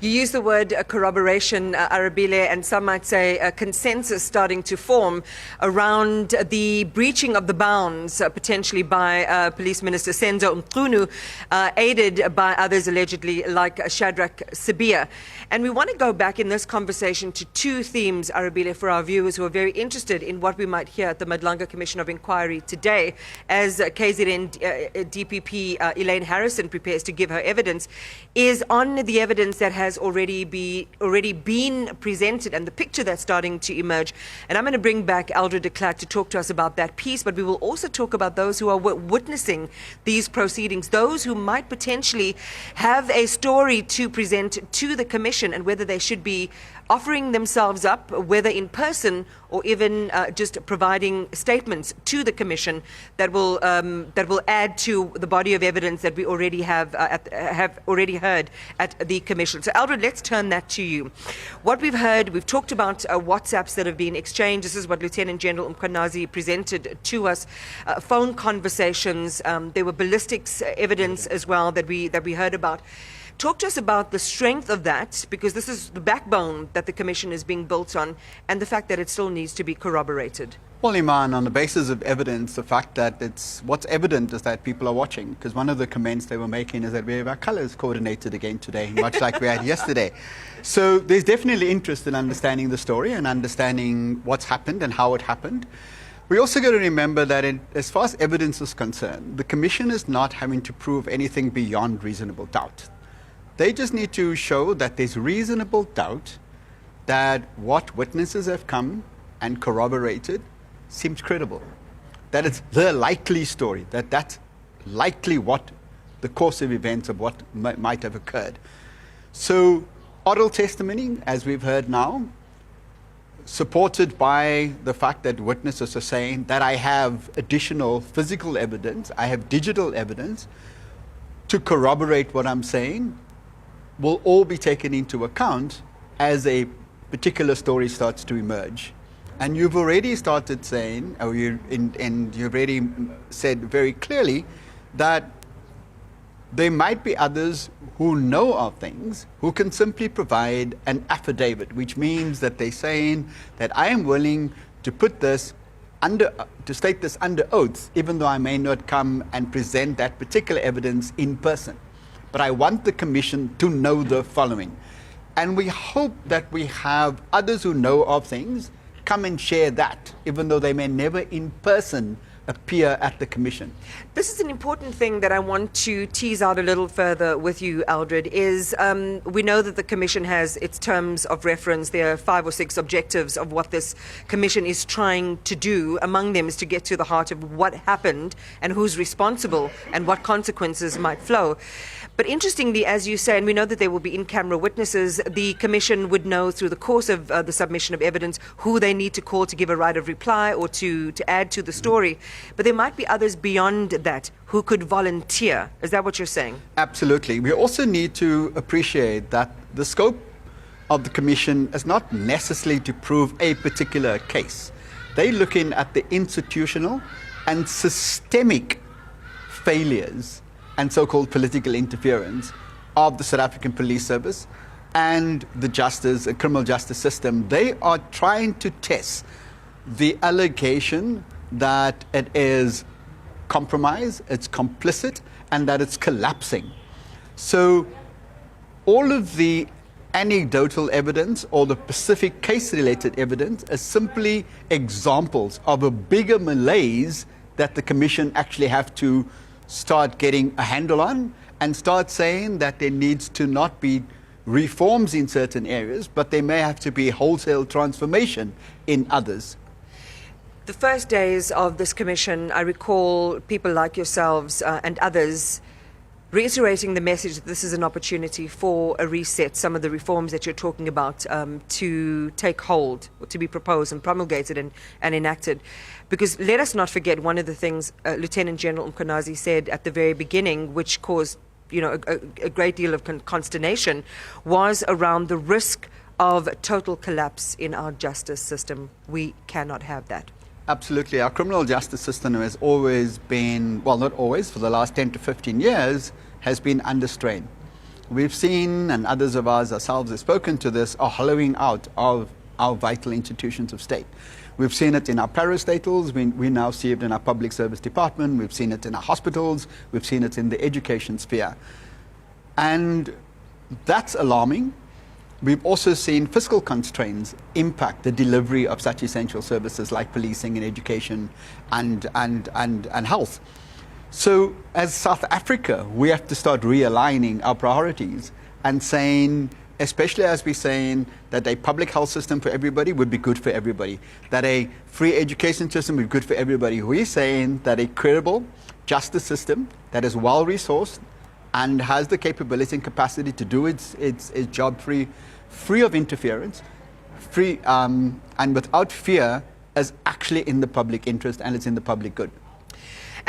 You use the word corroboration, Arabile, and some might say a consensus starting to form around the breaching of the bounds, potentially by Police Minister Senzo Mchunu, aided by others allegedly like Shadrach Sibia. And we want to go back in this conversation to two themes, Arabile, for our viewers who are very interested in what we might hear at the Madlanga Commission of Inquiry today, as KZN DPP Elaine Harrison prepares to give her evidence, is on the evidence that has already been presented and the picture that's starting to emerge. And I'm going to bring back Eldred De Klerk to talk to us about that piece, but we will also talk about those who are witnessing these proceedings, those who might potentially have a story to present to the Commission, and whether they should be offering themselves up, whether in person or even just providing statements to the Commission that will add to the body of evidence that we already have already heard at the Commission. So, Eldred, let's turn that to you. What we've heard, we've talked about WhatsApps that have been exchanged. This is what Lieutenant General Mkhwanazi presented to us. Phone conversations. There were ballistics evidence as well that we heard about. Talk to us about the strength of that, because this is the backbone that the Commission is being built on, and the fact that it still needs to be corroborated. Well, Iman, on the basis of evidence, the fact that what's evident is that people are watching, because one of the comments they were making is that we have our colors coordinated again today, much like we had yesterday. So there's definitely interest in understanding the story and understanding what's happened and how it happened. We also got to remember that as far as evidence is concerned, the Commission is not having to prove anything beyond reasonable doubt. They just need to show that there's reasonable doubt that what witnesses have come and corroborated seems credible, that it's the likely story, that that's likely what the course of events of what might have occurred. So oral testimony, as we've heard now, supported by the fact that witnesses are saying that I have additional physical evidence, I have digital evidence to corroborate what I'm saying, will all be taken into account as a particular story starts to emerge. And you've already started saying, and you've already said very clearly that there might be others who know of things who can simply provide an affidavit, which means that they're saying that I am willing to put this to state this under oath, even though I may not come and present that particular evidence in person. But I want the Commission to know the following. And we hope that we have others who know of things come and share that, even though they may never in person appear at the Commission. This is an important thing that I want to tease out a little further with you, Eldred, is we know that the Commission has its terms of reference. There are 5 or 6 objectives of what this Commission is trying to do. Among them is to get to the heart of what happened and who's responsible and what consequences might flow. But interestingly, as you say, and we know that there will be in-camera witnesses, the Commission would know through the course of the submission of evidence who they need to call to give a right of reply or to add to the story. But there might be others beyond that who could volunteer. Is that what you're saying? Absolutely. We also need to appreciate that the scope of the Commission is not necessarily to prove a particular case. They're looking at the institutional and systemic failures and so-called political interference of the South African Police Service and the criminal justice system. They are trying to test the allegation that it is compromised, it's complicit, and that it's collapsing. So all of the anecdotal evidence or the specific case-related evidence is simply examples of a bigger malaise that the Commission actually have to start getting a handle on and start saying that there needs to not be reforms in certain areas, but there may have to be wholesale transformation in others. The first days of this Commission, I recall people like yourselves and others reiterating the message that this is an opportunity for a reset, some of the reforms that you're talking about to take hold, or to be proposed and promulgated and enacted. Because let us not forget, one of the things Lieutenant General Mkhwanazi said at the very beginning, which caused a great deal of consternation, was around the risk of total collapse in our justice system. We cannot have that. Absolutely. Our criminal justice system has always been, well, not always, for the last 10 to 15 years, has been under strain. we've seen, and others of us ourselves have spoken to this, a hollowing out of our vital institutions of state. We've seen it in our parastatals, we now see it in our public service department, we've seen it in our hospitals, we've seen it in the education sphere. And that's alarming. We've also seen fiscal constraints impact the delivery of such essential services like policing and education and health. So as South Africa, we have to start realigning our priorities and saying, especially as we're saying that a public health system for everybody would be good for everybody, that a free education system would be good for everybody. We're saying that a credible justice system that is well-resourced and has the capability and capacity to do its job free of interference, and without fear, is actually in the public interest and it's in the public good.